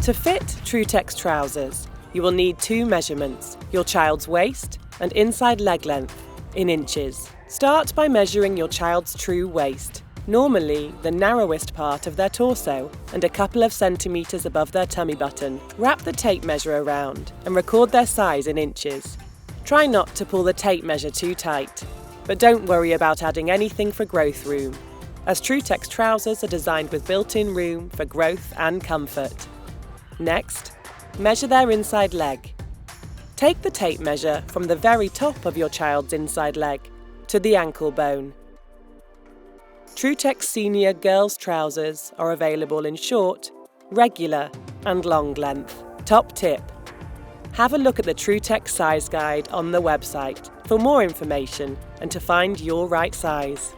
To fit Trutex trousers, you will need two measurements, your child's waist and inside leg length, in inches. Start by measuring your child's true waist, normally the narrowest part of their torso and a couple of centimetres above their tummy button. Wrap the tape measure around and record their size in inches. Try not to pull the tape measure too tight, but don't worry about adding anything for growth room, as Trutex trousers are designed with built-in room for growth and comfort. Next, measure their inside leg. Take the tape measure from the very top of your child's inside leg to the ankle bone. Trutex Senior girls' trousers are available in short, regular and long length. Top tip: have a look at the Trutex size guide on the website for more information and to find your right size.